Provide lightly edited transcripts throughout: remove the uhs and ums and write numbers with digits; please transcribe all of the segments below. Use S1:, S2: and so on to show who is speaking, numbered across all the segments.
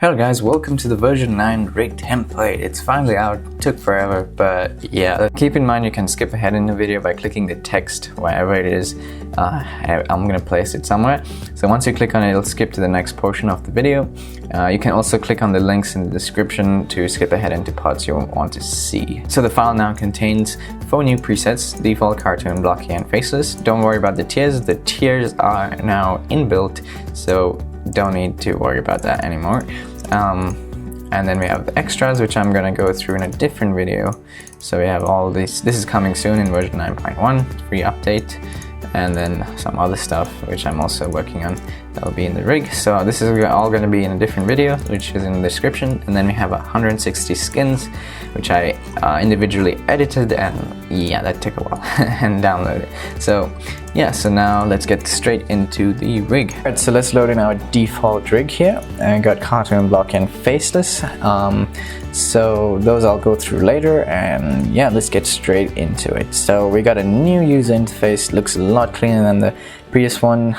S1: Hello guys, welcome to the version 9 rig template. It's finally out, took forever, but yeah. Keep in mind you can skip ahead in the video by clicking the text wherever it is. I'm gonna place it somewhere. So once you click on it, it'll skip to the next portion of the video. You can also click on the links in the description to skip ahead into parts you want to see. So the file now contains 4 new presets: default, cartoon, blocky, and faceless. Don't worry about the tiers. The tiers are now inbuilt, so don't need to worry about that anymore. And then we have the extras, which I'm gonna go through in a different video. So we have all these. This is coming soon in version 9.1, free update, and then some other stuff which I'm also working on that'll be in the rig. So this is all going to be in a different video, which is in the description. And then we have 160 skins, which I individually edited, and yeah, that took a while, and downloaded. So yeah, so now let's get straight into the rig. Alright, so let's load in our default rig here. I got cartoon, block, and faceless. So those I'll go through later, and yeah, let's get straight into it. So we got a new user interface, looks a lot cleaner than the previous one,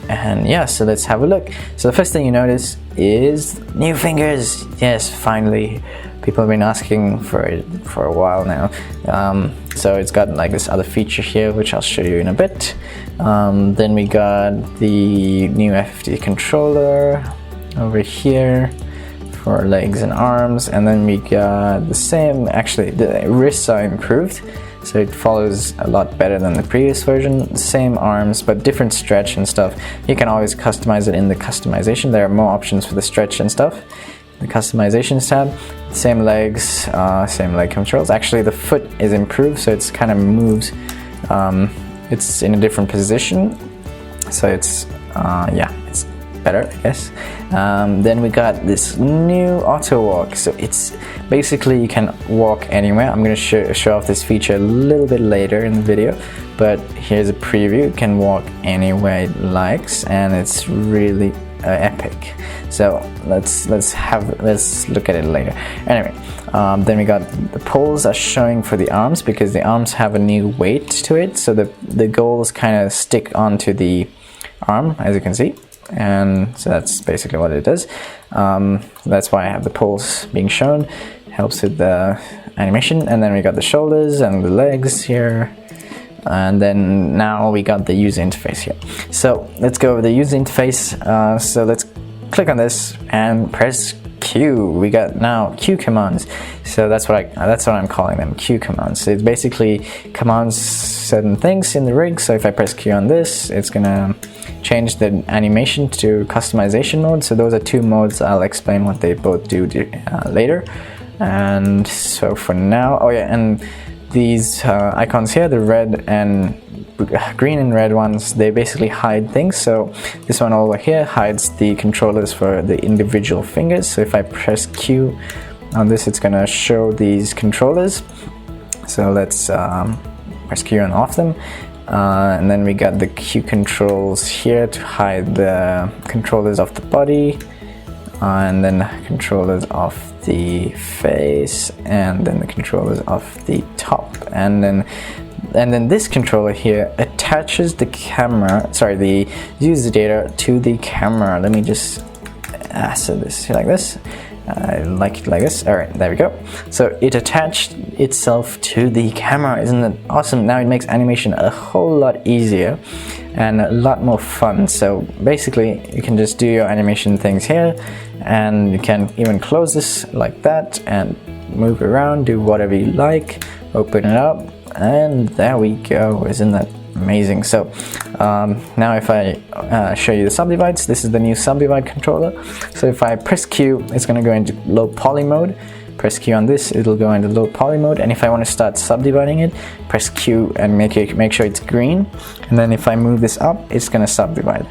S1: and yeah, so let's have a look. So the first thing you notice is new fingers. Yes, finally. People have been asking for it for a while now. So it's got like this other feature here, which I'll show you in a bit. Then we got the new FFD controller over here for legs and arms, and then we got the same, actually the wrists are improved, so it follows a lot better than the previous version. Same arms, but different stretch and stuff. You can always customize it in the customization. There are more options for the stretch and stuff. The customizations tab, same legs, same leg controls. Actually the foot is improved, so it's kind of moves, it's in a different position, so it's yeah, it's better, I guess. Then we got this new auto walk, so it's basically you can walk anywhere. I'm going to show off this feature a little bit later in the video, but here's a preview. You can walk anywhere it likes, and it's really epic. So let's look at it later. Anyway, then we got the poles are showing for the arms, because the arms have a new weight to it, so the goals kind of stick onto the arm, as you can see. And so that's basically what it does. That's why I have the poles being shown. It helps with the animation. And then we got the shoulders and the legs here. And then now we got the user interface here. So let's go over the user interface. So let's click on this and press Q. We got now Q commands. So that's what I'm calling them, Q commands. So it basically commands certain things in the rig. So if I press Q on this, it's gonna change the animation to customization mode. So those are 2 modes. I'll explain what they both do later. And so for now, oh yeah, and these icons here, the red and green and red ones, they basically hide things. So this one over here hides the controllers for the individual fingers. So if I press Q on this, it's gonna show these controllers. So let's press Q and off them. And then we got the Q controls here to hide the controllers of the body, and then controllers of the face, and then the controllers of the top, and then this controller here attaches the camera, sorry, the user data to the camera. Let me just set this like this. I like it like this. Alright, there we go. So it attached itself to the camera. Isn't it awesome? Now it makes animation a whole lot easier and a lot more fun. So basically you can just do your animation things here, and you can even close this like that and move around, do whatever you like, open it up, and there we go. Isn't that amazing? So now if I show you the subdivides, this is the new subdivide controller. So if I press Q, it's going to go into low poly mode. Press Q on this, it'll go into low poly mode. And if I want to start subdividing it, press Q and make sure it's green. And then if I move this up, it's going to subdivide.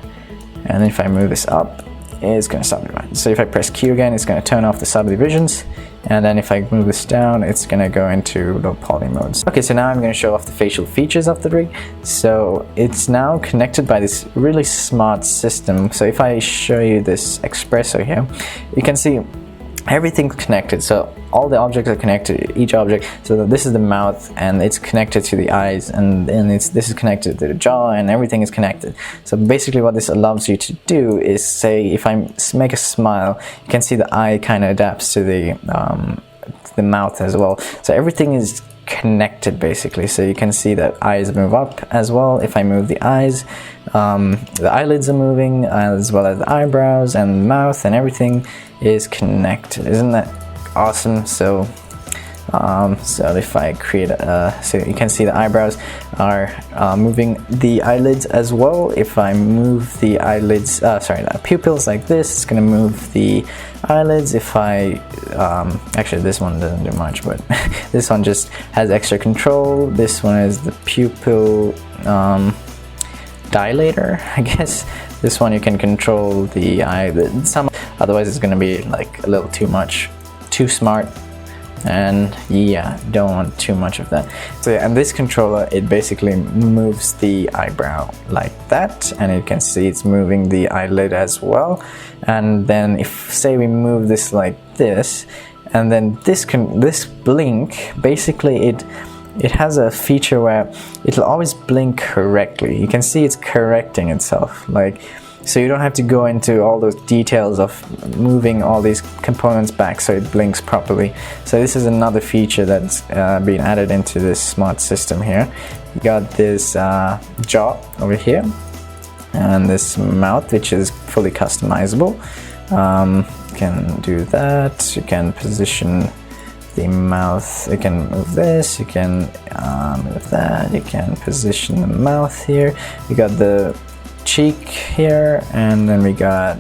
S1: And then if I move this up, it's going to subdivide. So if I press Q again, it's going to turn off the subdivisions. And then if I move this down, it's going to go into low poly modes. Okay, so now I'm going to show off the facial features of the rig. So it's now connected by this really smart system. So if I show you this espresso here, you can see everything's connected, so all the objects are connected, each object. So this is the mouth and it's connected to the eyes, and then this is connected to the jaw, and everything is connected. So basically what this allows you to do is, say if I make a smile, you can see the eye kind of adapts to the mouth as well. So everything is connected basically. So you can see that eyes move up as well. If I move the eyes, the eyelids are moving, as well as the eyebrows and the mouth, and everything is connected. Isn't that awesome? So so if I create so you can see the eyebrows are moving the eyelids as well. If I move the eyelids, the pupils like this, it's gonna move the eyelids. If I actually this one doesn't do much, but this one just has extra control. This one is the pupil dilator, I guess. This one you can control the eyelid. Otherwise it's gonna be like a little too much, too smart. And yeah, don't want too much of that. So yeah, and this controller, it basically moves the eyebrow like that, and you can see it's moving the eyelid as well. And then if, say, we move this like this, and then this blink, basically it has a feature where it'll always blink correctly. You can see it's correcting itself, like, so you don't have to go into all those details of moving all these components back so it blinks properly. So this is another feature that's been added into this smart system here. You got this jaw over here, and this mouth, which is fully customizable. You can do that. You can position the mouth. You can move this. You can move that. You can position the mouth here. You got the cheek here, and then we got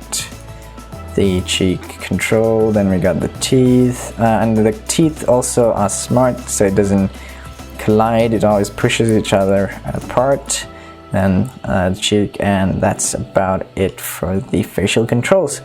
S1: the cheek control, then we got the teeth, and the teeth also are smart, so it doesn't collide, it always pushes each other apart. Then the cheek, and that's about it for the facial controls.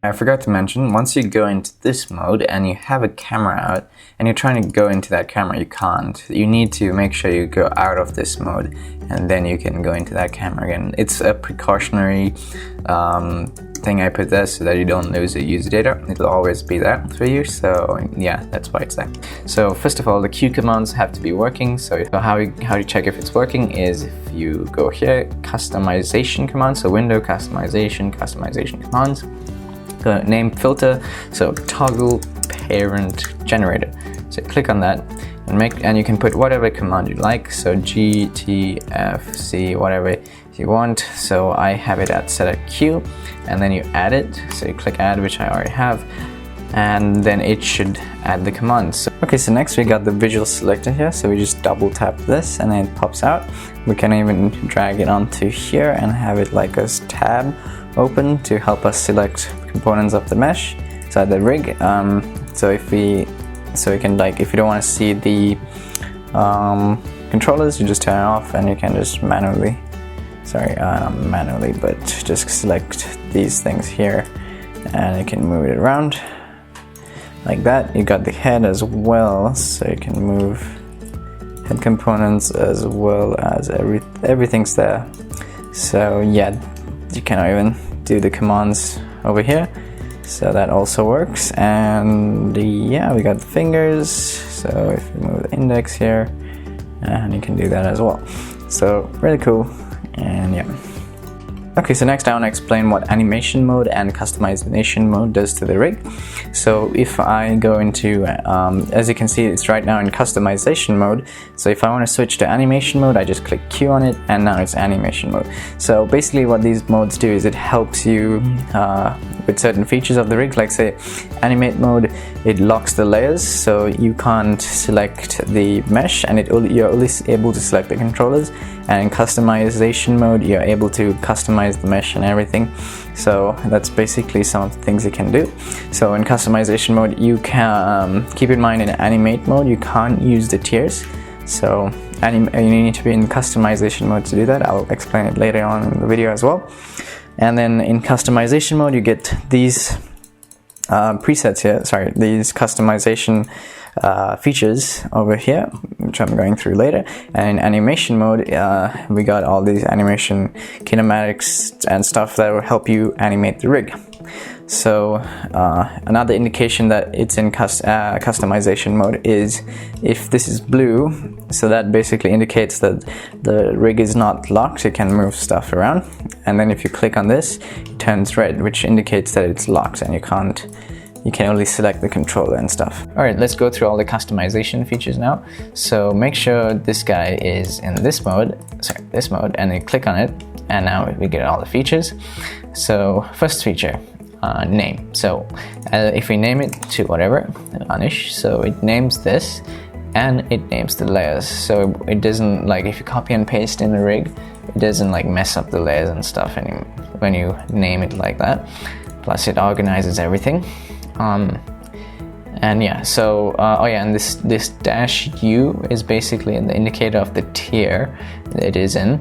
S1: I forgot to mention, once you go into this mode and you have a camera out and you're trying to go into that camera, you can't. You need to make sure you go out of this mode and then you can go into that camera again. It's a precautionary thing I put there so that you don't lose the user data. It'll always be there for you, so yeah, that's why it's there. So first of all, the Q commands have to be working. So how you check if it's working is if you go here, customization commands, so window customization commands. Name filter, so toggle parent generator. So click on that and you can put whatever command you like, so G, T, F, C, whatever you want. So I have it at set at Q, and then you add it. So you click add, which I already have, and then it should add the commands. So, okay, so next we got the visual selector here, so we just double tap this and then it pops out. We can even drag it onto here and have it like a tab open to help us select components of the mesh, so the rig. So you can, like, if you don't want to see the controllers, you just turn it off and you can just manually, not manually, but just select these things here and you can move it around like that. You got the head as well, so you can move head components as well as everything's there. So yeah, you can even do the commands over here, so that also works. And yeah, we got the fingers, so if you move the index here, and you can do that as well. So really cool. And yeah, okay, so next I want to explain what animation mode and customization mode does to the rig. So if I go into, as you can see, it's right now in customization mode. So if I want to switch to animation mode, I just click Q on it, and now it's animation mode. So basically what these modes do is it helps you with certain features of the rig, like say animate mode, it locks the layers, so you can't select the mesh, and you're only able to select the controllers. And in customization mode, you're able to customize the mesh and everything. So that's basically some of the things you can do. So in customization mode, you can keep in mind in animate mode, you can't use the tiers. So you need to be in customization mode to do that. I'll explain it later on in the video as well. And then in customization mode, you get these presets here, sorry, these customization features over here, which I'm going through later. And in animation mode, we got all these animation kinematics and stuff that will help you animate the rig. So another indication that it's in customization mode is if this is blue, so that basically indicates that the rig is not locked, it can move stuff around. And then if you click on this, it turns red, which indicates that it's locked and you can only select the controller and stuff. Alright, let's go through all the customization features now. So make sure this guy is in this mode, and then click on it, and now we get all the features. So first feature, name. So if we name it to whatever, Anish, so it names this and it names the layers. So it doesn't, like if you copy and paste in a rig, it doesn't like mess up the layers and stuff when you name it like that. Plus it organizes everything. And yeah, so oh yeah, and this dash U is basically the indicator of the tier it is in.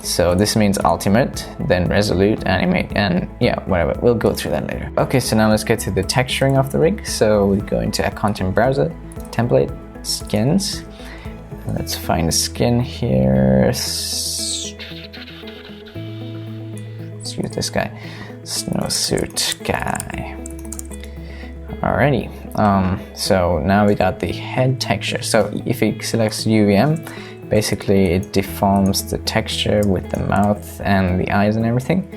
S1: So this means ultimate, then resolute, animate, and yeah, whatever. We'll go through that later. Okay, so now let's get to the texturing of the rig. So we go into a content browser, template, skins. Let's find a skin here. Let's use this guy, snowsuit guy. Alrighty, so now we got the head texture. So if it selects UVM, basically it deforms the texture with the mouth and the eyes and everything.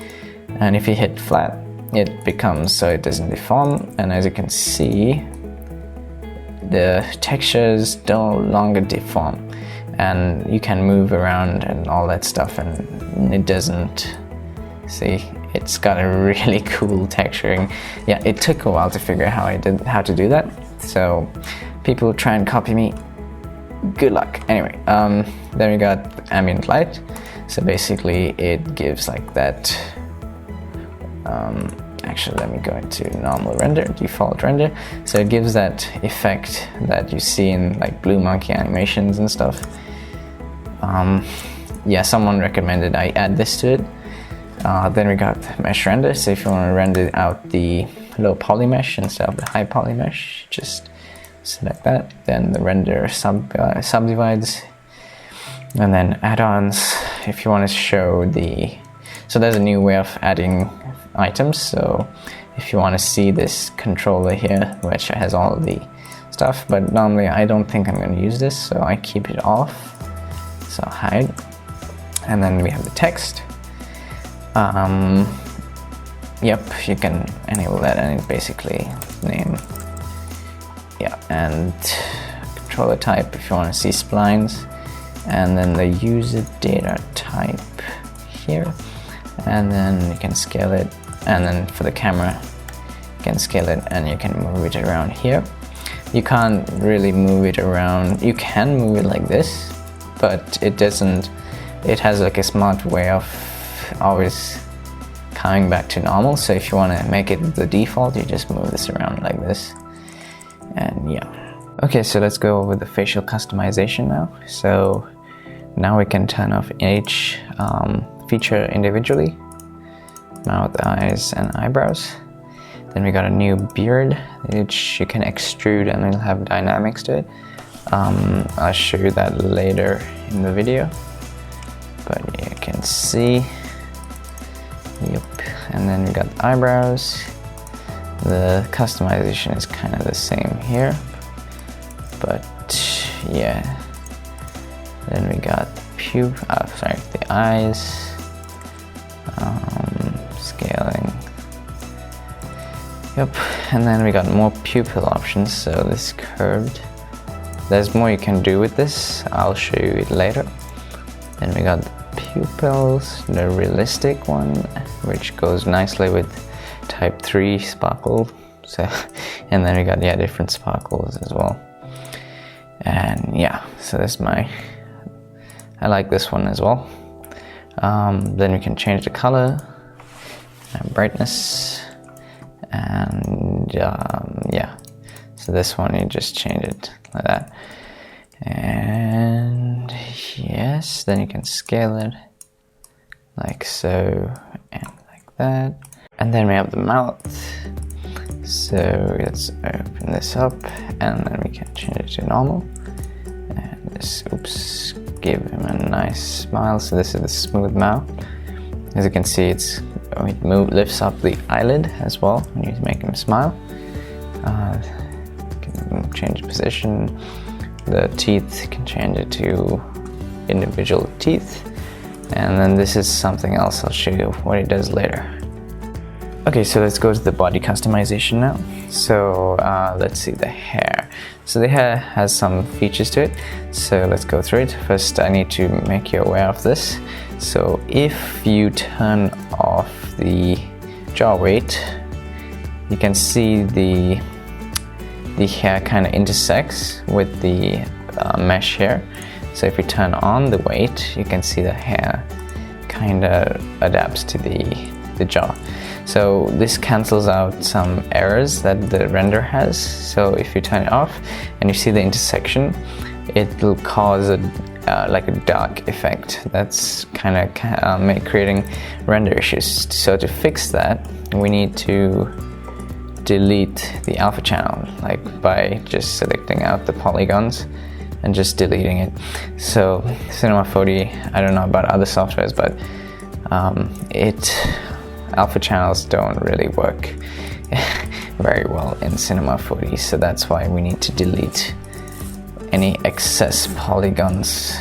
S1: And if you hit flat, it becomes so it doesn't deform. And as you can see, the textures no longer deform, and you can move around and all that stuff, and it doesn't. See, it's got a really cool texturing. Yeah, it took a while to figure out how to do that. So people try and copy me, good luck. Anyway, then we got ambient light. So basically it gives like that. Actually, let me go into normal render, default render. So it gives that effect that you see in like Blue Monkey animations and stuff. Yeah, someone recommended I add this to it. Then we got mesh render. So if you want to render out the low poly mesh instead of the high poly mesh, just select that. Then the render subdivides. And then add-ons, if you want to show so there's a new way of adding items. So if you want to see this controller here, which has all of the stuff, but normally I don't think I'm going to use this, so I keep it off. So hide. And then we have the text. Yep, you can enable that, and it basically name. Yeah, and controller type if you want to see splines, and then the user data type here, and then you can scale it, and then for the camera you can scale it and you can move it around here. You can't really move it around. You can move it like this, but it doesn't. It has like a smart way of always coming back to normal. So if you want to make it the default, you just move this around like this. And yeah. Okay, so let's go over the facial customization now. So now we can turn off each feature individually. Mouth, eyes, and eyebrows. Then we got a new beard, which you can extrude and it'll have dynamics to it. I'll show you that later in the video. But you can see. Yep. And then we got the eyebrows. The customization is kind of the same here. But yeah. Then we got the eyes. Scaling. Yep, and then we got more pupil options, so this curved. There's more you can do with this, I'll show you it later. Then we got the pupils, the realistic one, which goes nicely with type 3 sparkle. So, and then we got different sparkles as well. And yeah, so that's I like this one as well. Then we can change the color and brightness. And yeah, so this one you just change it like that, and yes, then you can scale it like so, and that. And then we have the mouth. So let's open this up, and then we can change it to normal. And this, oops, give him a nice smile. So this is the smooth mouth. As you can see, it lifts up the eyelid as well when you make him smile. Can change position. The teeth, can change it to individual teeth. And then this is something else. I'll show you what it does later. Okay, so let's go to the body customization now. So let's see the hair. So the hair has some features to it. So let's go through it. First, I need to make you aware of this. So if you turn off the jaw weight, you can see the hair kind of intersects with the mesh here. So if you turn on the weight, you can see the hair kind of adapts to the jaw. So this cancels out some errors that the render has. So if you turn it off and you see the intersection, it will cause like a dark effect that's kind of creating render issues. So to fix that, we need to delete the alpha channel, like by just selecting out the polygons and just deleting it. So Cinema 4D, I don't know about other softwares, but alpha channels don't really work very well in Cinema 4D, so that's why we need to delete any excess polygons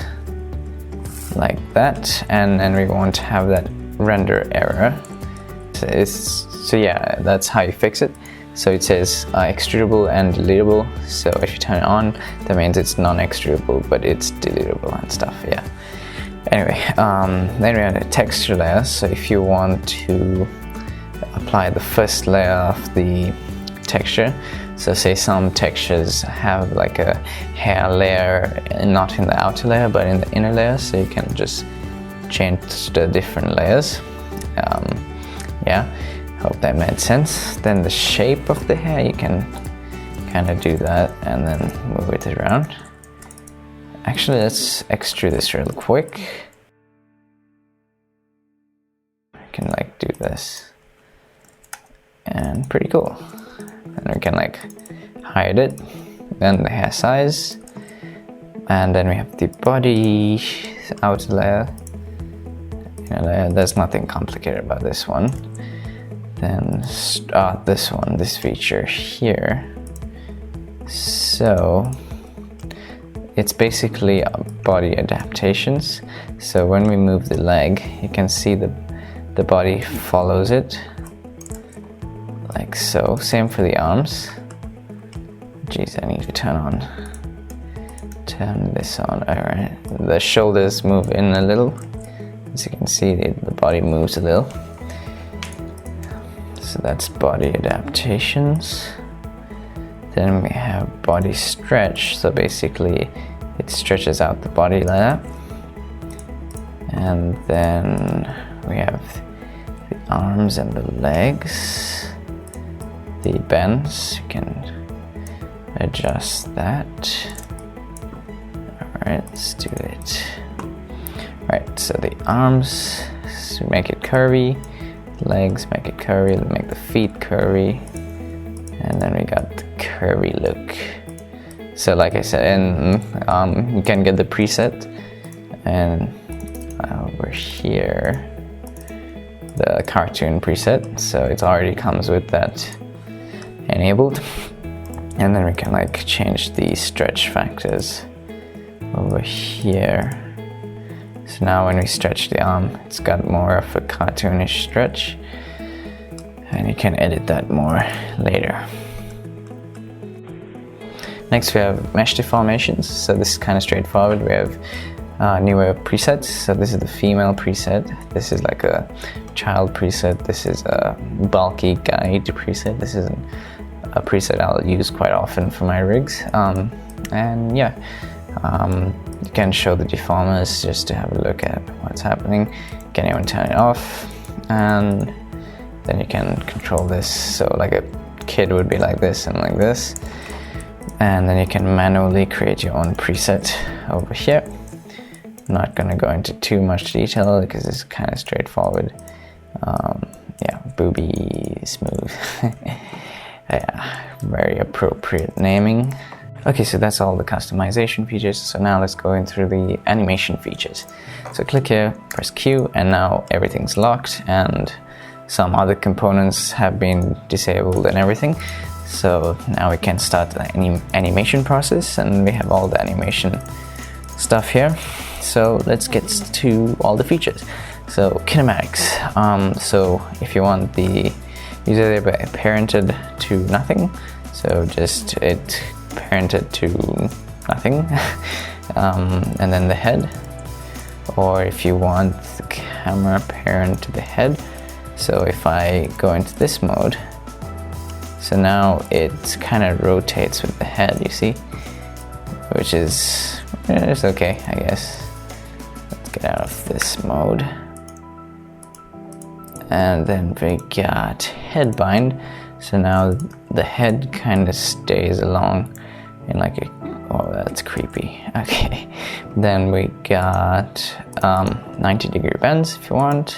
S1: like that, and then we won't have that render error. So yeah, that's how you fix it. So it says extrudable and deletable. So if you turn it on, that means it's non-extrudable, but it's deletable and stuff, yeah. Anyway, then we have the texture layer. So if you want to apply the first layer of the texture, so say some textures have like a hair layer, not in the outer layer, but in the inner layer, so you can just change the different layers. Yeah, hope that made sense. Then the shape of the hair, you can kind of do that and then move it around. Actually, let's extrude this real quick. I can like do this, and pretty cool. And we can like hide it, then the hair size, and then we have the body outer layer, inner layer. There's nothing complicated about this one. Then this one, this feature here. So it's basically body adaptations. So when we move the leg, you can see the body follows it, like so. Same for the arms. Geez, I need to turn this on. Alright, the shoulders move in a little. As you can see, the body moves a little. So that's body adaptations. Then we have body stretch. So basically, it stretches out the body layer. And then we have the arms and the legs. The bends, you can adjust that. Alright, let's do it. Alright, so the arms, so make it curvy. Legs, make it curvy. Make the feet curvy. And then we got the curvy look. So like I said, and you can get the preset, and over here the cartoon preset, so it already comes with that enabled. And then we can like change the stretch factors over here. So now when we stretch the arm, it's got more of a cartoonish stretch, and you can edit that more later. Next we have mesh deformations. So this is kind of straightforward. We have newer presets. So this is the female preset. This is like a child preset. This is a bulky guide preset. This is a preset I'll use quite often for my rigs. And yeah, you can show the deformers just to have a look at what's happening. You can even turn it off, and then you can control this. So like a kid would be like this and like this. And then you can manually create your own preset over here. I'm not going to go into too much detail because it's kind of straightforward. Yeah, Booby Smooth. Yeah, very appropriate naming. Okay, so that's all the customization features. So now let's go in through the animation features. So click here, press Q, and now everything's locked and some other components have been disabled and everything. So now we can start the animation process, and we have all the animation stuff here. So let's get to all the features. So kinematics. So if you want the user to be parented to nothing, so just it parented to nothing, and then the head. Or if you want the camera parent to the head, so if I go into this mode, so now it kind of rotates with the head, you see, which is it's okay, I guess. Let's get out of this mode. And then we got head bind. So now the head kind of stays along in like a, oh, that's creepy. Okay. Then we got 90-degree bends if you want.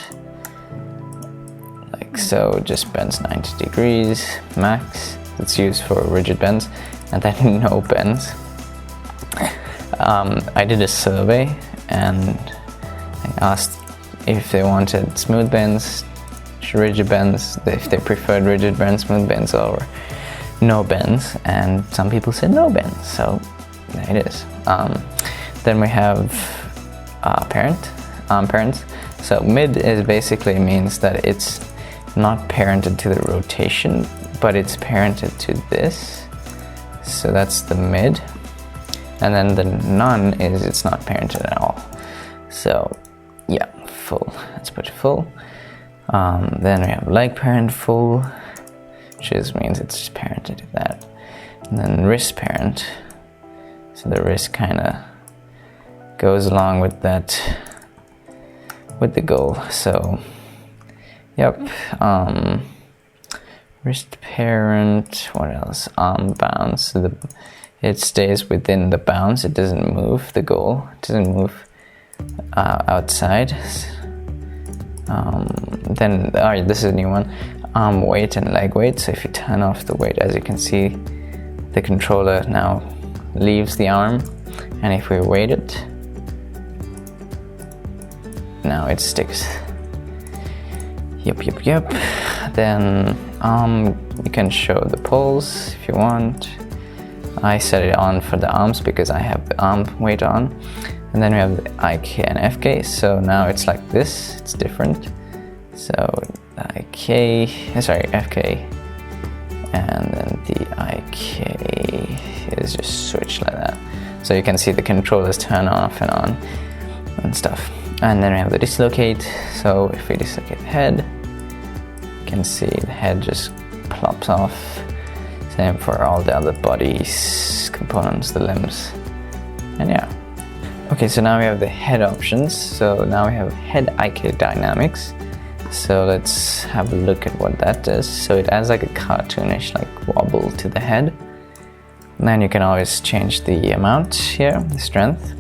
S1: Like so, just bends 90 degrees max. It's used for rigid bends. And then no bends. I did a survey and I asked if they wanted smooth bends, rigid bends, if they preferred rigid bends, smooth bends, or no bends, and some people said no bends, so there it is. Then we have parents. So mid is basically means that it's not parented to the rotation, but it's parented to this. So that's the mid. And then the none is it's not parented at all. So yeah, full. Let's put full. Then we have leg parent full, which means it's just parented to that. And then wrist parent. So the wrist kind of goes along with that, with the goal. So yep. Wrist parent. What else? Bounce. So it stays within the bounds. It doesn't move the goal. It doesn't move outside. Then this is a new one. Weight and leg weight. So if you turn off the weight, as you can see, the controller now leaves the arm, and if we weight it, now it sticks. Yep. Then you can show the pulls if you want. I set it on for the arms because I have the arm weight on. And then we have the IK and FK. So now it's like this. It's different. So FK, and then the IK is just switched like that. So you can see the controllers turn off and on and stuff. And then we have the dislocate. So if we dislocate the head, you can see the head just plops off. Same for all the other body's components, the limbs. And yeah. Okay, so now we have the head options. So now we have head IK dynamics. So let's have a look at what that does. So it adds like a cartoonish like wobble to the head. And then you can always change the amount here, the strength.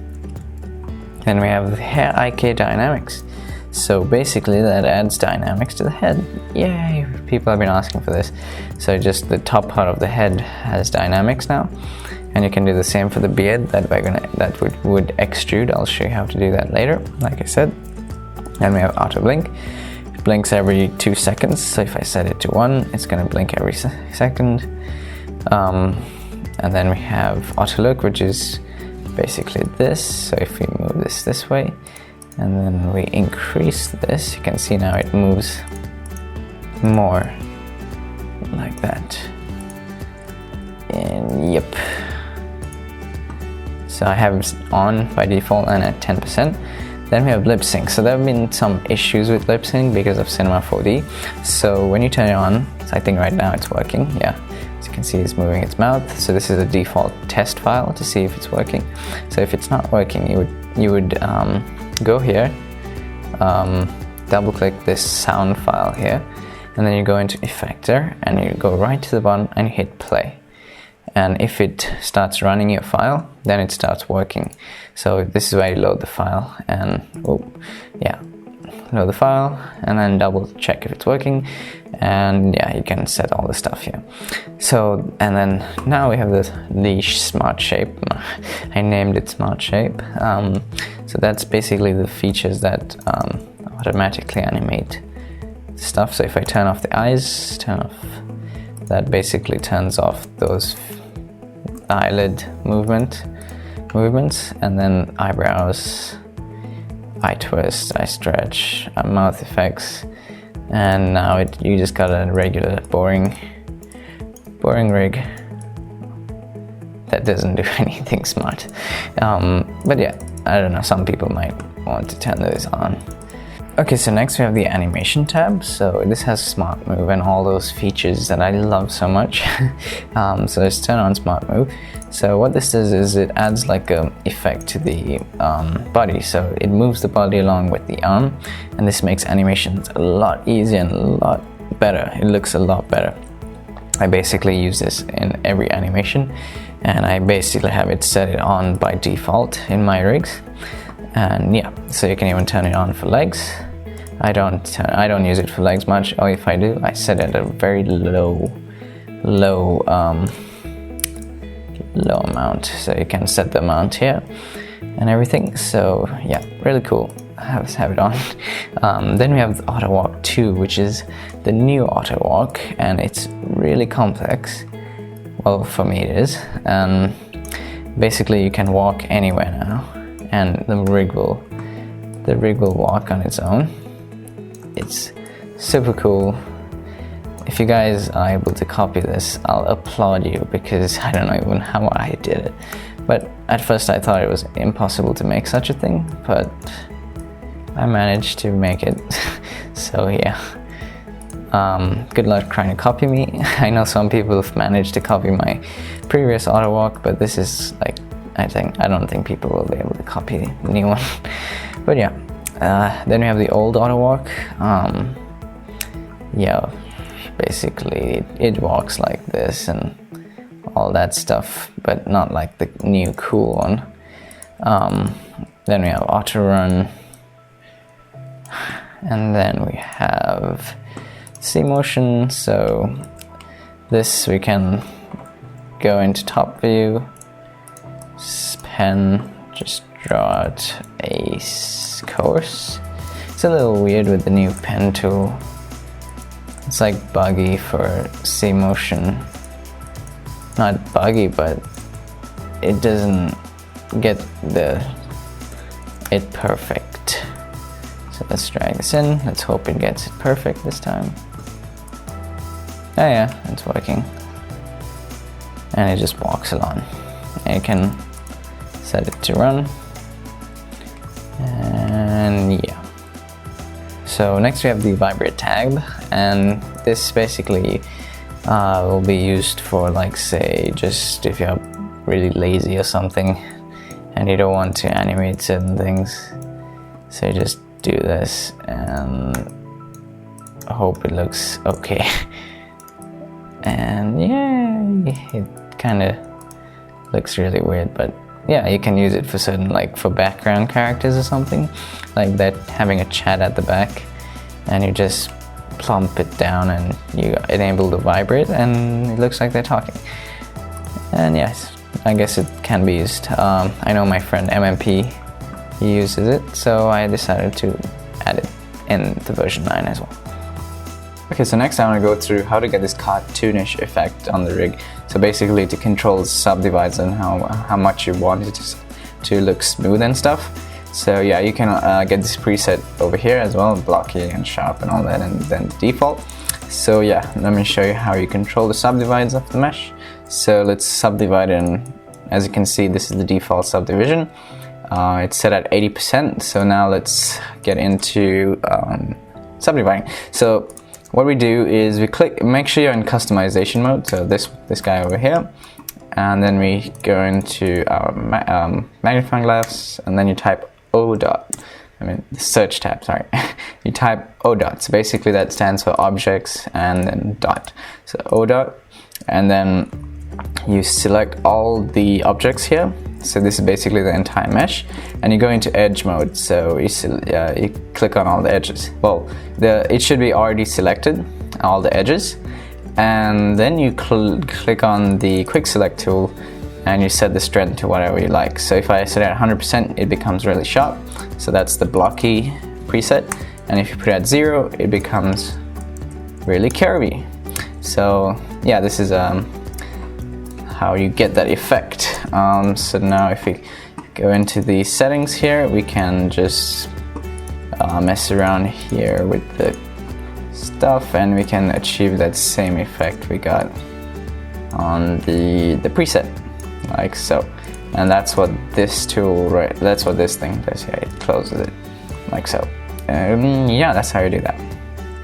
S1: Then we have the hair IK dynamics. So basically that adds dynamics to the head. Yay, people have been asking for this. So just the top part of the head has dynamics now. And you can do the same for the beard that would extrude. I'll show you how to do that later, like I said. Then we have auto blink. It blinks every 2 seconds. So if I set it to 1, it's going to blink every second. And then we have auto look, which is basically this. So if we move this way, and then we increase this, you can see now it moves more like that. And yep. So I have it on by default and at 10%. Then we have lip sync. So there have been some issues with lip sync because of Cinema 4D. So when you turn it on, so I think right now it's working. Yeah, as you can see, it's moving its mouth. So this is a default test file to see if it's working. So if it's not working, you would go here, double click this sound file here, and then you go into Effector and you go right to the bottom and you hit play. And if it starts running your file, then it starts working. So this is where you load the file, and oh yeah, load the file and then double check if it's working, and yeah, you can set all the stuff here. So, and then now we have the smart shape. I named it smart shape. So that's basically the features that automatically animate stuff. So if I turn off the eyes, that basically turns off those eyelid movements, and then eyebrows, eye twist, eye stretch, mouth effects, and now you just got a regular boring rig that doesn't do anything smart. But yeah, I don't know, some people might want to turn this on. Okay, so next we have the animation tab. So this has smart move and all those features that I love so much. So let's turn on smart move. So what this does is it adds like an effect to the body. So it moves the body along with the arm, and this makes animations a lot easier and a lot better. It looks a lot better. I basically use this in every animation, and I basically have it set it on by default in my rigs. And yeah, so you can even turn it on for legs. I don't use it for legs much, or if I do, I set it at a very low amount. So you can set the amount here and everything. So yeah, really cool. Have it on. Then we have the Autowalk 2, which is the new Autowalk, and it's really complex. Well, for me it is. Basically, you can walk anywhere now, and the rig will walk on its own. It's super cool. If you guys are able to copy this, I'll applaud you, because I don't know even how I did it. But at first I thought it was impossible to make such a thing, but I managed to make it. So yeah, good luck trying to copy me. I know some people have managed to copy my previous Autowalk, but this is like, I don't think people will be able to copy the new one. But yeah, then we have the old Autowalk. Yeah, basically it walks like this and all that stuff, but not like the new cool one. Then we have Auto Run, and then we have Cmotion. So this, we can go into top view, pen, just draw out a course. It's a little weird with the new pen tool. It's like buggy for Cmotion. Not buggy, but it doesn't get it perfect. So let's drag this in. Let's hope it gets it perfect this time. Oh yeah, it's working. And it just walks along. And you can set it to run. And yeah. So next we have the Vibrate tab, and this basically will be used for, like, say, just if you're really lazy or something and you don't want to animate certain things. So you just do this and hope it looks okay. And yeah, it kind of looks really weird, but yeah, you can use it for certain, like for background characters or something like that, having a chat at the back, and you just plump it down and you enable the vibrate and it looks like they're talking. And yes, I guess it can be used. I know my friend MMP, he uses it, so I decided to add it in the version 9 as well. Okay, so next I want to go through how to get this cartoonish effect on the rig. So basically to control subdivides and how much you want it to look smooth and stuff. So yeah, you can get this preset over here as well, blocky and sharp and all that, and then default. So yeah, let me show you how you control the subdivides of the mesh. So let's subdivide, and as you can see, this is the default subdivision. It's set at 80%. So now let's get into subdividing. So what we do is we click, make sure you're in customization mode, so this guy over here, and then we go into our magnifying glass, and then you type O dot, the search tab, sorry. You type O dot, so basically that stands for objects and then dot. So O dot, and then you select all the objects here, So this is basically the entire mesh, and you go into edge mode. So you click on all the edges. Well, it should be already selected, all the edges, and then you click on the quick select tool and you set the strength to whatever you like. So if I set it at 100%, it becomes really sharp. So that's the Blocky preset. And if you put it at 0, it becomes really curvy. So yeah, this is how you get that effect. So now if we go into the settings here, we can just mess around here with the stuff, and we can achieve that same effect we got on the preset, like so. And that's what this tool, that's what this thing does here. It closes it like so. Yeah, that's how you do that.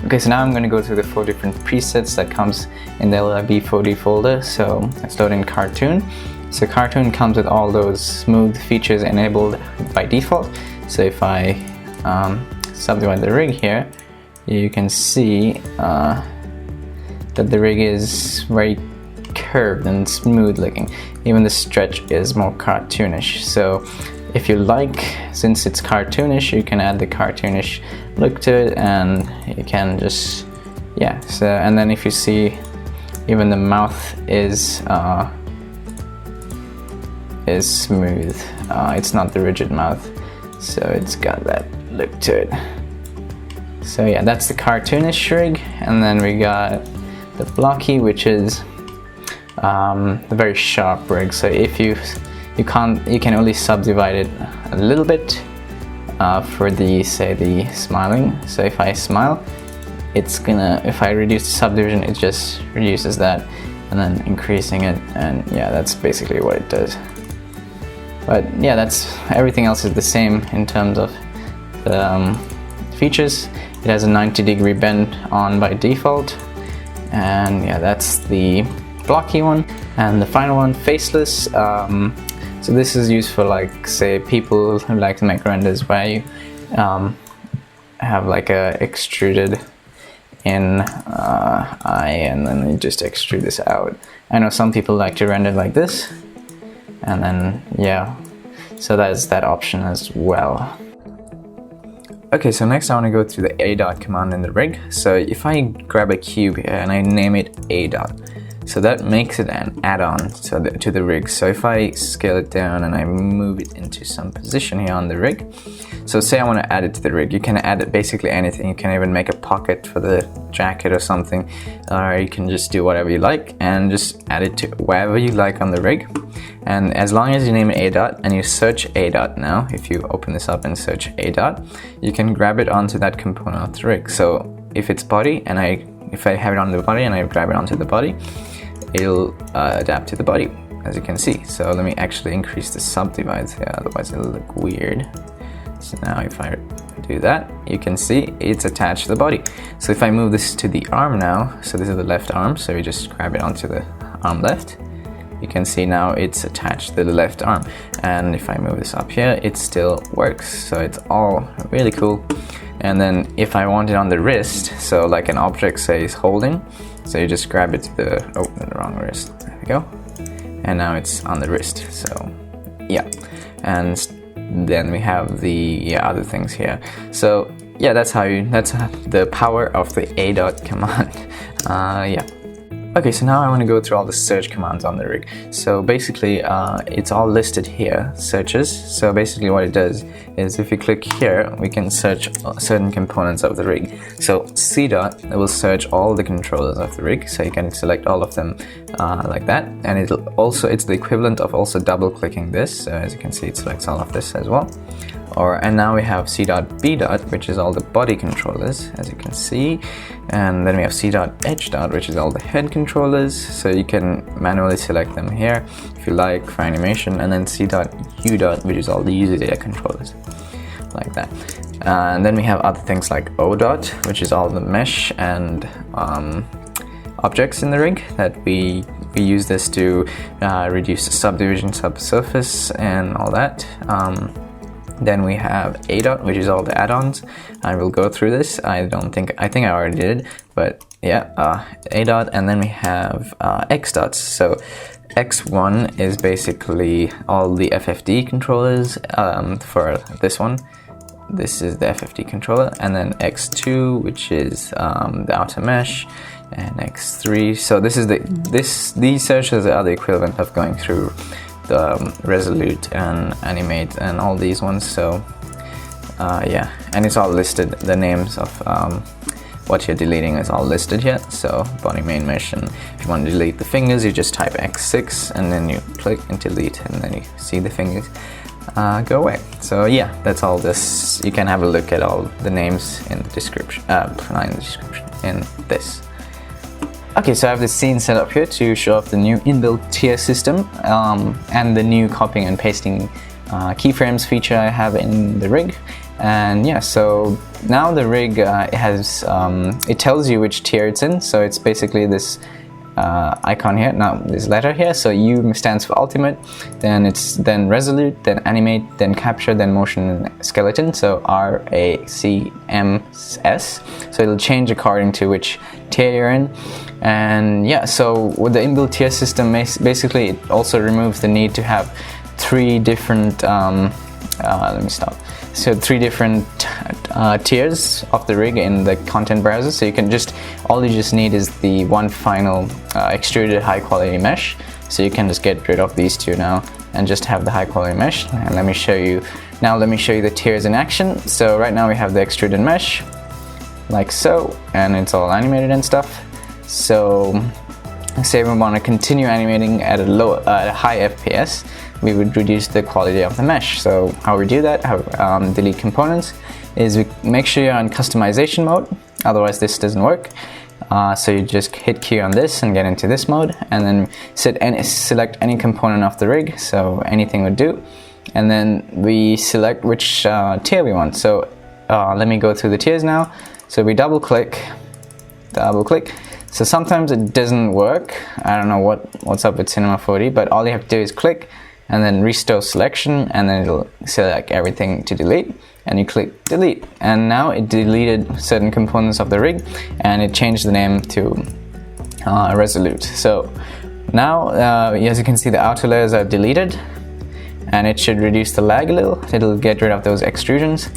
S1: Okay, so now I'm going to go through the 4 different presets that comes in the LIB4D folder. So let's load in Cartoon. So Cartoon comes with all those smooth features enabled by default. So if I subdivide the rig here, you can see that the rig is very curved and smooth looking. Even the stretch is more cartoonish. So if you like, since it's cartoonish, you can add the cartoonish look to it, and you can just, yeah. So, and then if you see, even the mouth is smooth. It's not the rigid mouth, so it's got that look to it. So yeah, that's the cartoonish rig, and then we got the Blocky, which is the very sharp rig. So if you can only subdivide it a little bit for the smiling. So if I smile, it's gonna, if I reduce the subdivision, it just reduces that, and then increasing it, and yeah, that's basically what it does. But yeah, that's, everything else is the same in terms of the features. It has a 90-degree bend on by default, and yeah, that's the Blocky one. And the final one, Faceless. So this is used for, like, say, people who like to make renders where you have like a extruded in eye, and then you just extrude this out. I know some people like to render like this, and then yeah, so that's that option as well. Okay, so next I want to go through the A-dot command in the rig. So if I grab a cube here and I name it A-dot, so that makes it an add-on to the rig. So if I scale it down and I move it into some position here on the rig, so say I want to add it to the rig, you can add it basically anything. You can even make a pocket for the jacket or something, or you can just do whatever you like and just add it to wherever you like on the rig. And as long as you name it A-dot and you search A-dot now, if you open this up and search A-dot, you can grab it onto that component of the rig. So if it's body, and if I have it on the body and I grab it onto the body, it'll adapt to the body, as you can see. So let me actually increase the subdivides here, otherwise it'll look weird. So now if I do that, you can see it's attached to the body. So if I move this to the arm now, so this is the left arm, so we just grab it onto the arm left, you can see now it's attached to the left arm. And if I move this up here, it still works. So it's all really cool. And then if I want it on the wrist, so like an object says holding, so you just grab it to the, oh, the wrong wrist, there we go. And now it's on the wrist, so yeah. And then we have the other things here. So yeah, that's the power of the A-dot command. Yeah. Okay, so now I want to go through all the search commands on the rig. So basically, it's all listed here, searches. So basically what it does is if you click here, we can search certain components of the rig. So C-dot will search all the controllers of the rig. So you can select all of them like that. And it's the equivalent of also double clicking this. So as you can see, it selects all of this as well. And now we have C.B.dot, which is all the body controllers, as you can see. And then we have C.H.dot, which is all the head controllers. So you can manually select them here if you like for animation. And then C.U.dot, which is all the user data controllers, like that. And then we have other things like O.dot, which is all the mesh and objects in the rig that we use this to reduce the subdivision, subsurface, and all that. Then we have A-dot, which is all the add-ons. I will go through this. I think I already did it, but yeah, A-dot. And then we have X-dots. So X1 is basically all the FFD controllers for this one. This is the FFD controller, and then X2, which is the outer mesh, and X3. So this is these searches are the equivalent of going through the Resolute and Animate and all these ones. So yeah, and it's all listed. The names of what you're deleting is all listed here. So body main mesh, and if you want to delete the fingers, you just type X6 and then you click and delete, and then you see the fingers go away. So yeah, that's all this. You can have a look at all the names in the description, in this. Okay, so I have the scene set up here to show off the new inbuilt tier system and the new copying and pasting keyframes feature I have in the rig. And yeah, so now the rig it tells you which tier it's in. So it's basically this icon here, now this letter here. So U stands for ultimate, then it's resolute, then animate, then capture, then motion and skeleton. So RACMS. So it'll change according to which tier you're in. And yeah, so with the inbuilt tier system, basically it also removes the need to have three different three different tiers of the rig in the content browser. So you can all you just need is the one final extruded high quality mesh. So you can just get rid of these two now and just have the high quality mesh. And let me show you the tiers in action. So right now we have the extruded mesh, like so, and it's all animated and stuff. So say we want to continue animating at a high FPS, we would reduce the quality of the mesh. So how we do that, delete components, is we make sure you're on customization mode, otherwise this doesn't work. So you just hit Q on this and get into this mode, and then select any component of the rig, so anything would do, and then we select which tier we want. So let me go through the tiers now. So we double click. So sometimes it doesn't work. I don't know what's up with Cinema 4D, but all you have to do is click and then restore selection, and then it'll select everything to delete, and you click delete, and now it deleted certain components of the rig and it changed the name to Resolute. So now as you can see, the outer layers are deleted, and it should reduce the lag a little. It'll get rid of those extrusions.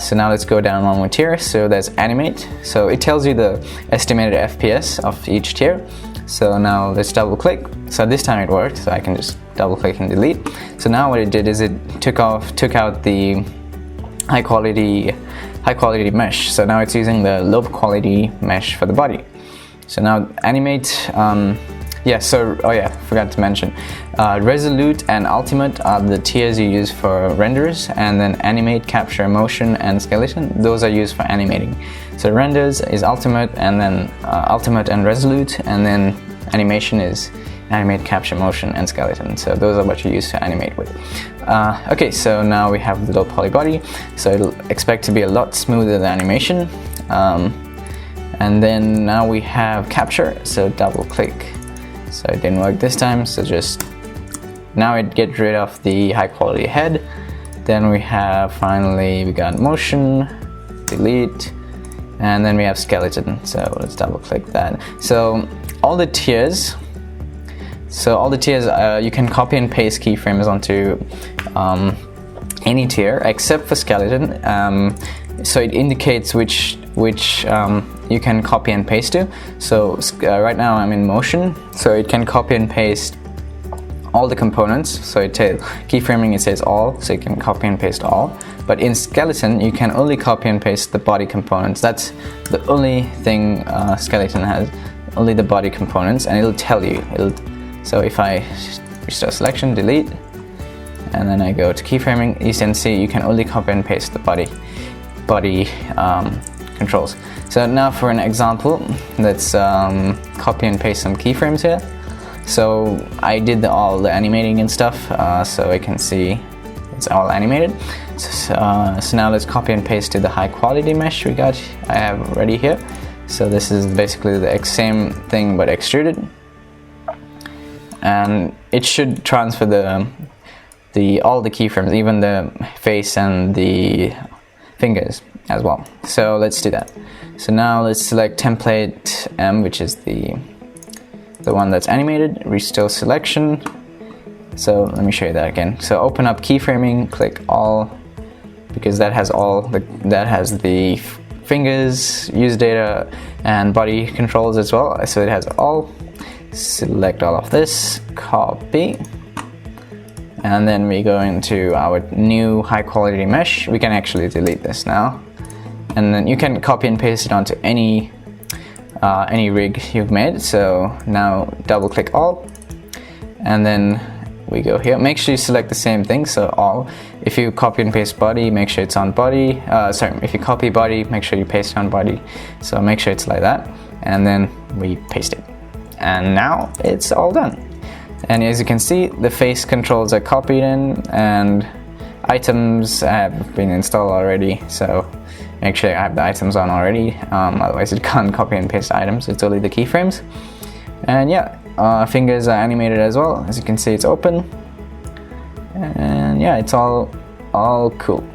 S1: So now let's go down one more tier. So there's animate. So it tells you the estimated FPS of each tier. So now let's double click. So this time it worked, so I can just double click and delete. So now what it did is it took out the high quality mesh. So now it's using the low quality mesh for the body. So now animate, forgot to mention, Resolute and Ultimate are the tiers you use for renders, and then Animate, Capture, Motion, and Skeleton, those are used for animating. So renders is Ultimate, and then Ultimate and Resolute, and then animation is Animate, Capture, Motion, and Skeleton. So those are what you use to animate with. Okay, so now we have the low poly body, so it'll expect to be a lot smoother than animation. And then now we have capture, so double click. So it didn't work this time, so now it gets rid of the high quality head. Then we have we got motion, delete, and then we have skeleton. So let's double click that. So all the tiers, you can copy and paste keyframes onto any tier except for skeleton. So it indicates which you can copy and paste to. So right now I'm in motion, so it can copy and paste all the components. So keyframing, it says all, so you can copy and paste all. But in skeleton, you can only copy and paste the body components. That's the only thing skeleton has, only the body components, and it'll tell you. So if I restore selection, delete, and then I go to keyframing, you can see you can only copy and paste the body controls. So now for an example, let's copy and paste some keyframes here. So I did all the animating and stuff, so I can see it's all animated. So now let's copy and paste to the high quality mesh I have ready here. So this is basically the same thing but extruded, and it should transfer all the keyframes, even the face and the fingers as well. So let's do that. So now let's select template M, which is the the one that's animated, restore selection. So let me show you that again. So open up keyframing, click all, because that has the fingers, use data, and body controls as well. So it has all. Select all of this, copy, and then we go into our new high quality mesh. We can actually delete this now, and then you can copy and paste it onto any rig you've made. So now double click all, and then we go here. Make sure you select the same thing, so all. If you copy and paste body, make sure it's on body. If you copy body, make sure you paste it on body. So make sure it's like that, and then we paste it. And now it's all done. And as you can see, the face controls are copied in, and items have been installed already. So make sure you have the items on already. Otherwise, it can't copy and paste items. It's only the keyframes. And yeah, fingers are animated as well. As you can see, it's open. And yeah, it's all cool.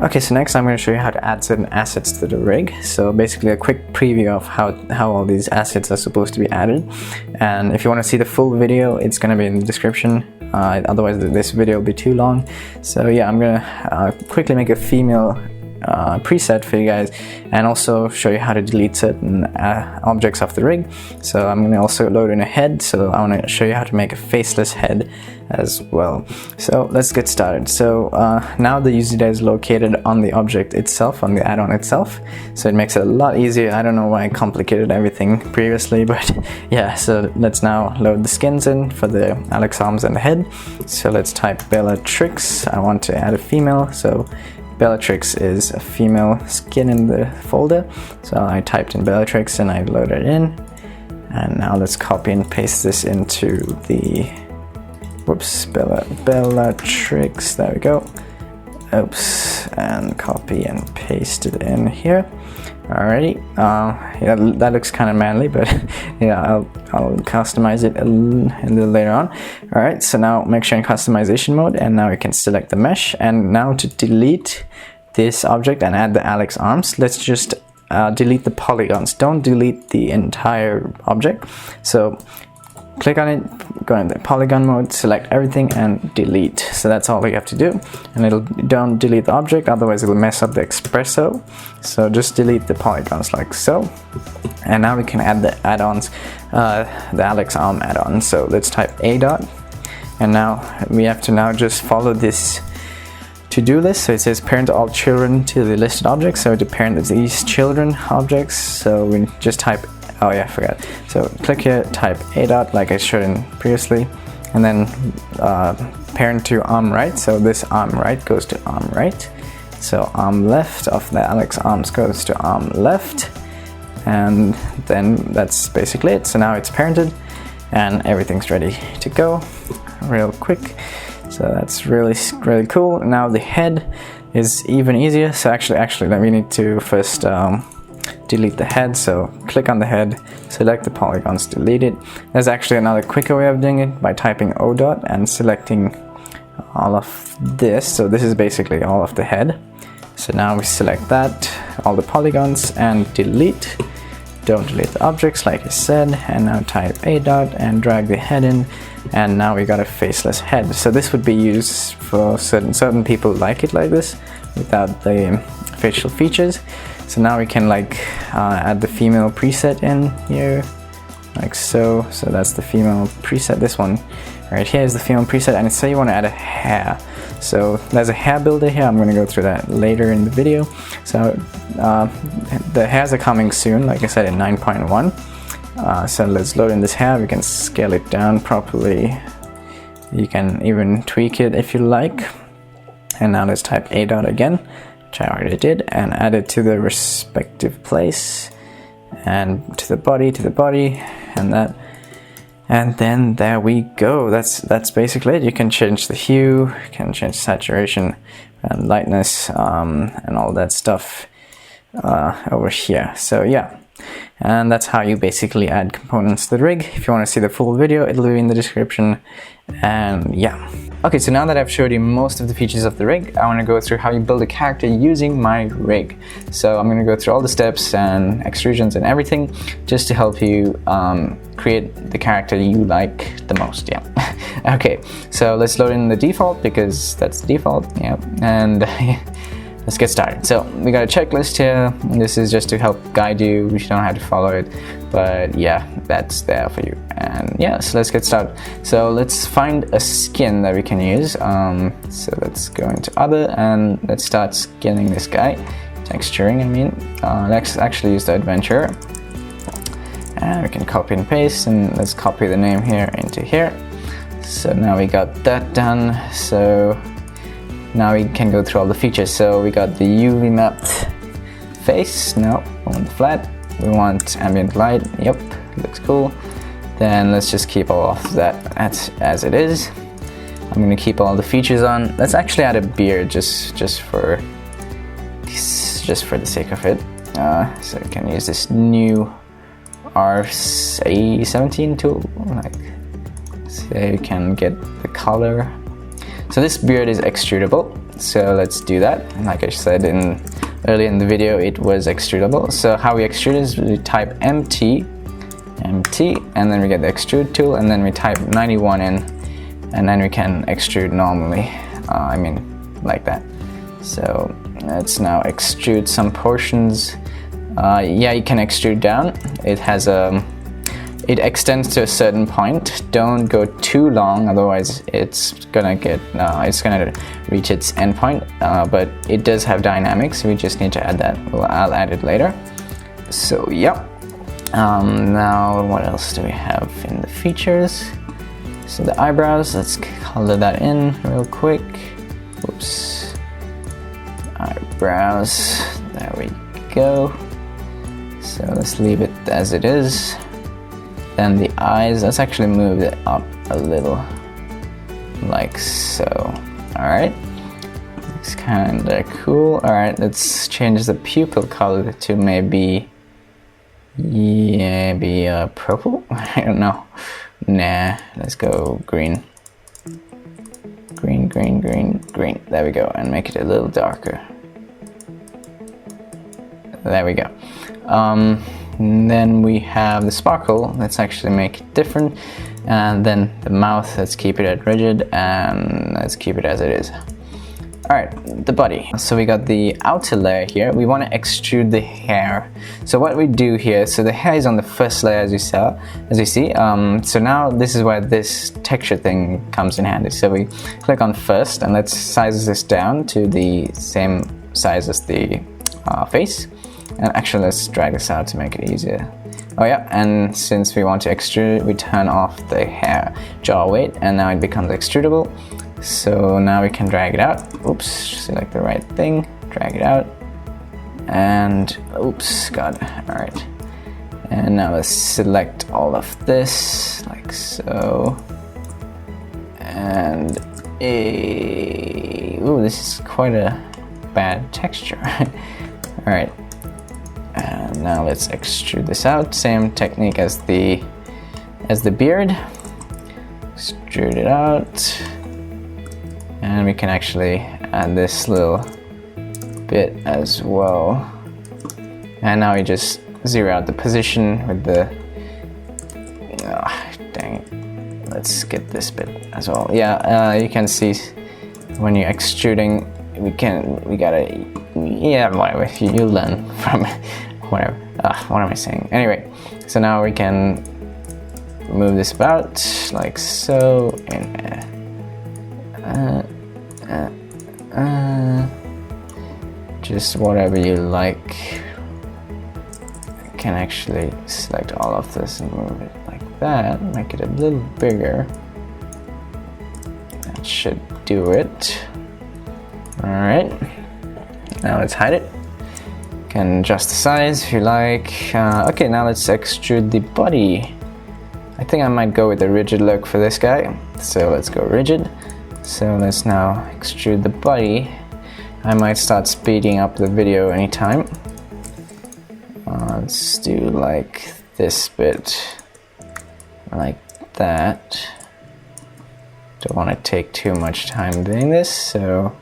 S1: Okay, so next I'm going to show you how to add certain assets to the rig. So basically a quick preview of how all these assets are supposed to be added. And if you want to see the full video, it's going to be in the description. Otherwise this video will be too long. So yeah, I'm going to quickly make a female preset for you guys, and also show you how to delete certain objects off the rig. So I'm going to also load in a head, so I want to show you how to make a faceless head as well. So let's get started. So now the user data is located on the object itself, on the add-on itself, so it makes it a lot easier. I don't know why I complicated everything previously, but yeah, so let's now load the skins in for the Alex arms and the head. So let's type Bellatrix. I want to add a female, so Bellatrix is a female skin in the folder. So I typed in Bellatrix and I loaded it in. And now let's copy and paste this into the, Bellatrix, there we go. Oops, and copy and paste it in here. Alrighty, yeah, that looks kind of manly, but yeah, I'll customize it a little later on. Alright, so now make sure in customization mode, and now we can select the mesh. And now to delete this object and add the Alex arms, let's just delete the polygons. Don't delete the entire object. So click on it, go into polygon mode, select everything and delete. So that's all you have to do. And don't delete the object, otherwise it'll mess up the espresso. So just delete the polygons like so. And now we can add the add-ons, the Alex arm add-on. So let's type a dot. And now we have to now just follow this to-do list. So it says parent all children to the listed objects. So to parent these children objects, so we just type, oh yeah, I forgot. So click here, type a dot like I showed in previously, and then parent to arm right. So this arm right goes to arm right. So arm left of the Alex arms goes to arm left, and then that's basically it. So now it's parented and everything's ready to go real quick. So that's really cool. Now the head is even easier. So actually we need to first delete the head. So click on the head, select the polygons, delete it. There's actually another quicker way of doing it by typing O dot and selecting all of this. So this is basically all of the head. So now we select that, all the polygons, and delete. Don't delete the objects like I said, and now type a dot and drag the head in, and now we got a faceless head. So this would be used for certain people like it like this without the facial features. So now we can add the female preset in here like so. So that's the female preset. This one right here is the female preset, and say you want to add a hair. So there's a hair builder here. I'm going to go through that later in the video. So the hairs are coming soon, like I said, in 9.1. So let's load in this hair. We can scale it down properly. You can even tweak it if you like. And now let's type a dot again, which I already did, and add it to the respective place, and to the body, and that. And then there we go. That's basically it. You can change the hue, you can change saturation and lightness, and all that stuff over here. So yeah, and that's how you basically add components to the rig. If you want to see the full video, it'll be in the description. And yeah. Okay, so now that I've showed you most of the features of the rig, I want to go through how you build a character using my rig. So I'm going to go through all the steps and extrusions and everything just to help you create the character you like the most. Yeah. Okay, so let's load in the default because that's the default. Yeah, and let's get started. So we got a checklist here. This is just to help guide you. You don't have to follow it, but yeah, that's there for you. And yeah, so let's get started. So let's find a skin that we can use. So let's go into other and let's start skinning this guy. Texturing, I mean. Let's actually use the adventure. And we can copy and paste, and let's copy the name here into here. So now we got that done. So now we can go through all the features. So we got the UV mapped face. No, we want flat. We want ambient light. Yep, looks cool. Then let's just keep all of that as it is. I'm going to keep all the features on. Let's actually add a beard just for the sake of it. So we can use this new RA17 tool. So you can get the color. So this beard is extrudable, so let's do that. Like I said earlier in the video, it was extrudable. So how we extrude is we type MT, and then we get the extrude tool, and then we type 91 in, and then we can extrude normally. I mean, like that. So let's now extrude some portions. Yeah, you can extrude down. It has it extends to a certain point. Don't go too long, otherwise it's gonna reach its endpoint. But it does have dynamics. We just need to add that. I'll add it later. So yeah. Now what else do we have in the features? So the eyebrows. Let's color that in real quick. Whoops. Eyebrows. There we go. So let's leave it as it is. Then the eyes, let's actually move it up a little, like so. Alright, looks kinda cool. Alright, let's change the pupil color to maybe purple? I don't know. Nah, let's go green. Green. There we go, and make it a little darker. There we go. And then we have the sparkle. Let's actually make it different. And then the mouth, let's keep it at rigid, and let's keep it as it is. Alright, the body. So we got the outer layer here. We want to extrude the hair. So what we do here, so the hair is on the first layer as you see. So now this is where this texture thing comes in handy. So we click on first, and let's size this down to the same size as the face. And actually, let's drag this out to make it easier. Oh yeah, and since we want to extrude, we turn off the hair jaw weight, and now it becomes extrudable. So now we can drag it out. Oops, select the right thing, drag it out, and oops, got it. All right. And now let's select all of this, like so. And ooh, this is quite a bad texture. All right. And now let's extrude this out. Same technique as the beard. Extrude it out. And we can actually add this little bit as well. And now we just zero out the position with the... dang it. Let's get this bit as well. Yeah, you can see when you're extruding, we gotta... Yeah, whatever, you learn from it. Whatever. What am I saying? Anyway, so now we can move this about like so, and just whatever you like. I can actually select all of this and move it like that, make it a little bigger. That should do it. All right. Now let's hide it. Can adjust the size if you like. Okay, now let's extrude the body. I think I might go with a rigid look for this guy. So let's go rigid. So let's now extrude the body. I might start speeding up the video anytime. Let's do like this bit, like that. don't want to take too much time doing this. So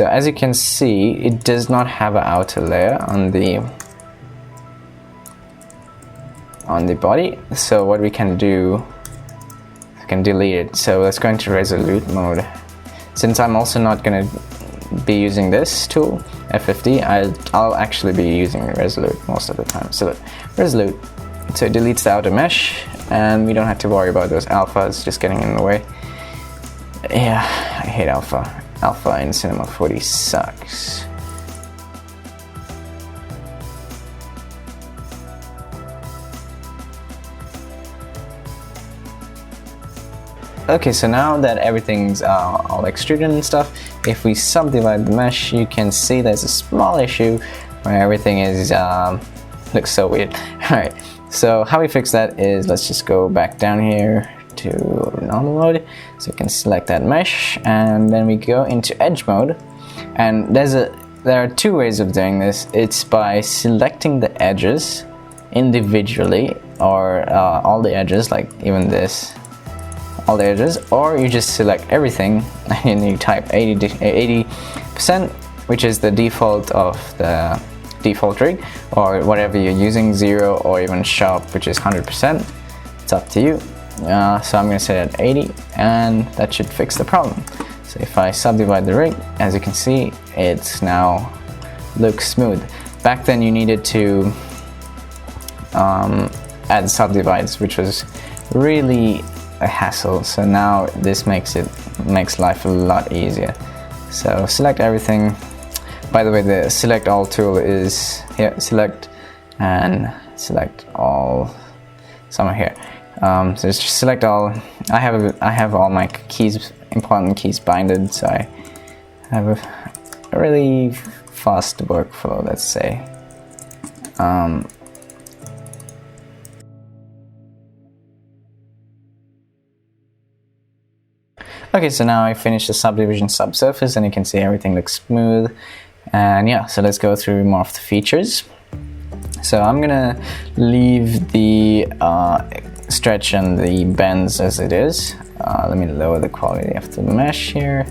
S1: as you can see, it does not have an outer layer on the body. So what we can do, we can delete it. So let's go into resolute mode. Since I'm also not going to be using this tool, FFD, I'll actually be using resolute most of the time. So resolute, so it deletes the outer mesh, and we don't have to worry about those alphas just getting in the way. Yeah, I hate alpha. Alpha in Cinema 4D sucks. Okay, so now that everything's all extruded and stuff, if we subdivide the mesh, you can see there's a small issue where everything is looks so weird. Alright, so how we fix that is, let's just go back down here to normal mode. So you can select that mesh, and then we go into edge mode. And there are two ways of doing this. It's by selecting the edges individually, or all the edges, like even this, all the edges, or you just select everything and you type 80%, which is the default of the default rig, or whatever you're using, 0 or even sharp, which is 100%. It's up to you. So I'm going to set it at 80, and that should fix the problem. So if I subdivide the rig, as you can see, it's now looks smooth. Back then you needed to add subdivides, which was really a hassle. So now this makes life a lot easier. So select everything. By the way, the select all tool is here. Select and select all somewhere here. So just select all. I have all my keys, important keys binded, so I have a really fast workflow, let's say. Okay, so now I finished the subdivision subsurface, and you can see everything looks smooth. And yeah, so let's go through more of the features. So I'm gonna leave the stretch and the bends as it is. Let me lower the quality of the mesh here.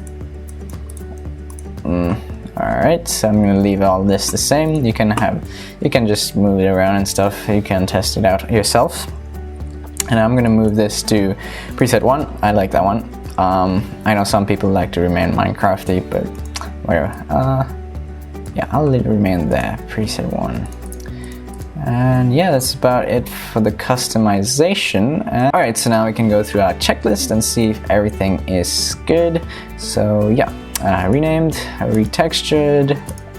S1: Alright, so I'm gonna leave all this the same. You can just move it around and stuff. You can test it out yourself. And I'm gonna move this to preset 1. I like that one. I know some people like to remain Minecrafty, but whatever. Yeah, I'll let it remain there, preset 1. And yeah, that's about it for the customization. Alright, so now we can go through our checklist and see if everything is good. So yeah, renamed, retextured,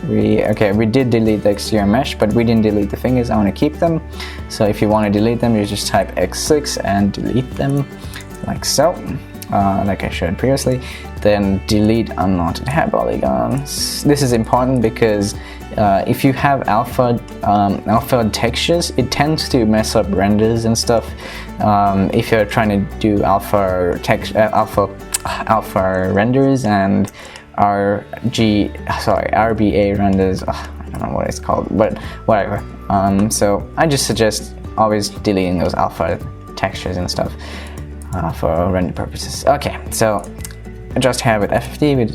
S1: we did delete the exterior mesh, but we didn't delete the fingers. I want to keep them. So if you want to delete them, you just type X6 and delete them, like so. Like I showed previously. Then delete unknotted hair polygons. This is important because if you have alpha textures, it tends to mess up renders and stuff. If you're trying to do alpha renders and RBA renders, I don't know what it's called, but whatever. So I just suggest always deleting those alpha textures and stuff. For render purposes. Okay, so adjust hair with FFD, we did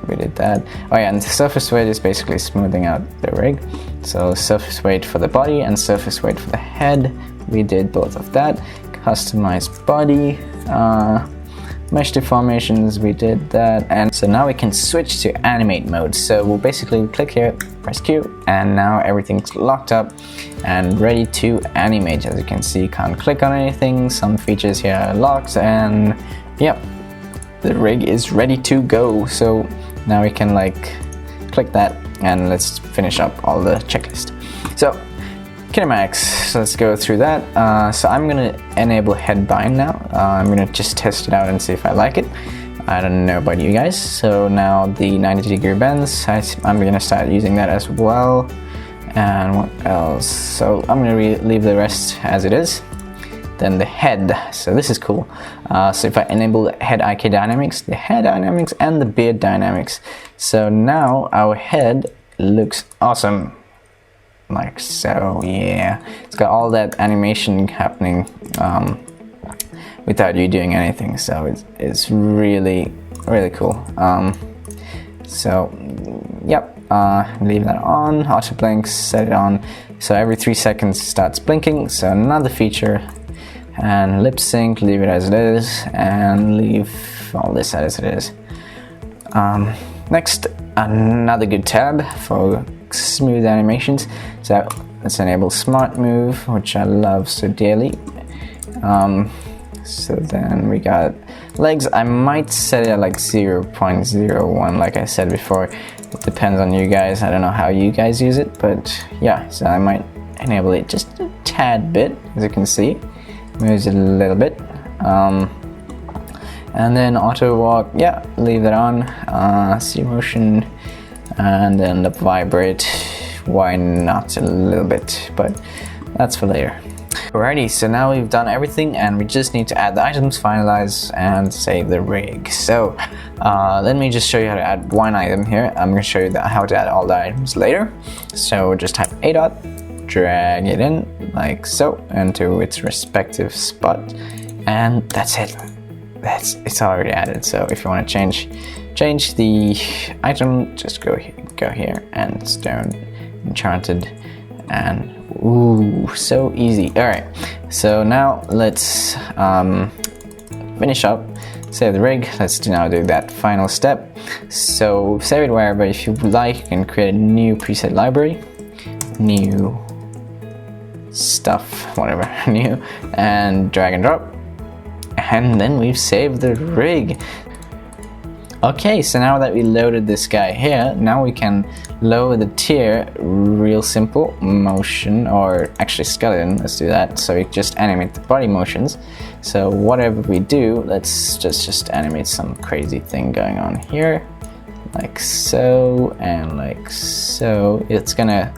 S1: we did that. Oh yeah, and the surface weight is basically smoothing out the rig. So surface weight for the body and surface weight for the head, we did both of that. Customize body, mesh deformations, we did that. And so now we can switch to animate mode. So we'll basically click here, press Q, and now everything's locked up and ready to animate. As you can see, can't click on anything. Some features here are locked, and yeah, the rig is ready to go. So now we can like click that, and let's finish up all the checklist. So Kinematics, so let's go through that. So I'm gonna enable head bind now. I'm gonna just test it out and see if I like it. I don't know about you guys. So now the 90-degree bends, I'm gonna start using that as well. And what else? So I'm gonna leave the rest as it is. Then the head, so this is cool. So if I enable the head IK dynamics, the hair dynamics and the beard dynamics. So now our head looks awesome. Like so, yeah. It's got all that animation happening. without you doing anything. So it's really cool. So yep, leave that on. Auto blink, set it on so every 3 seconds it starts blinking. So another feature. And lip sync, leave it as it is, and leave all this as it is. Next, another good tab for smooth animations. So let's enable Smart Move, which I love so dearly. So then we got legs. I might set it at like 0.01, like I said before. It depends on you guys. I don't know how you guys use it, but yeah, so I might enable it just a tad bit, as you can see. Moves it a little bit. And then Autowalk, yeah, leave that on. Cmotion, and then the Vibrate. Why not a little bit, but that's for later. Alrighty, so now we've done everything and we just need to add the items, finalize, and save the rig. So let me just show you how to add one item here. I'm going to show you how to add all the items later. So just type A dot, drag it in like so into its respective spot, and that's it. It's already added. So if you want to change the item, just go here and stone enchanted, and ooh, so easy. All right, so now let's finish up, save the rig. Let's now do that final step. So save it wherever. If you like, you can create a new preset library, new stuff, whatever, new, and drag and drop, and then we've saved the rig. Okay, so now that we loaded this guy here, now we can lower the tier real simple, motion, or actually skeleton. Let's do that. So we just animate the body motions. So whatever we do, let's just animate some crazy thing going on here, like so and like so. It's gonna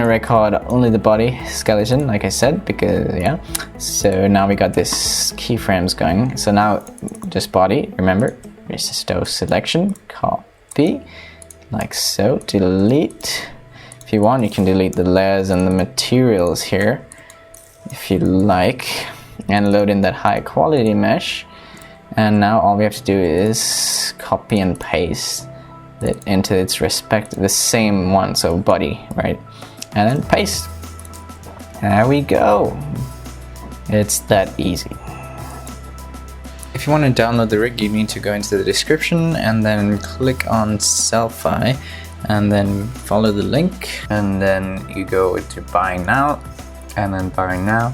S1: record only the body skeleton, like I said, because yeah. So now we got this keyframes going. So now just body, remember, resisto selection, copy, like so, delete. If you want, you can delete the layers and the materials here, if you like, and load in that high quality mesh. And now all we have to do is copy and paste it into its the same one, so body, right? And then paste. There we go. It's that easy. If you want to download the rig, you need to go into the description and then click on Selfie and then follow the link, and then you go to buy now, and then buy now,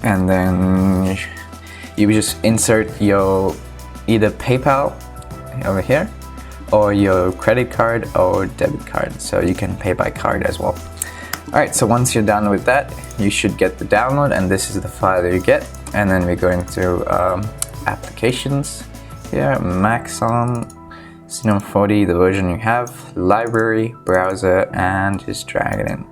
S1: and then you just insert your either PayPal over here or your credit card or debit card, so you can pay by card as well. Alright, so once you're done with that, you should get the download, and this is the file that you get. And then we go into applications here, Maxon, Cinema 40, the version you have, library, browser, and just drag it in,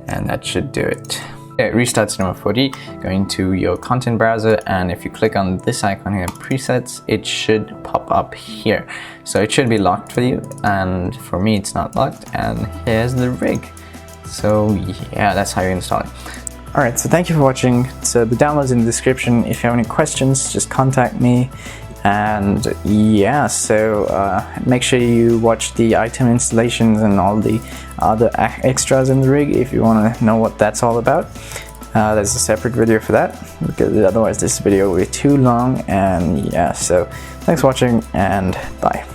S1: and that should do it. Okay, restart Cinema 40, go into your content browser, and if you click on this icon here, presets, it should pop up here. So it should be locked for you, and for me it's not locked, and here's the rig. So yeah, that's how you install it. Alright, so thank you for watching. So the download's in the description. If you have any questions, just contact me. And yeah, so make sure you watch the item installations and all the other extras in the rig if you want to know what that's all about. There's a separate video for that, because otherwise this video will be too long. And yeah, so thanks for watching, and bye.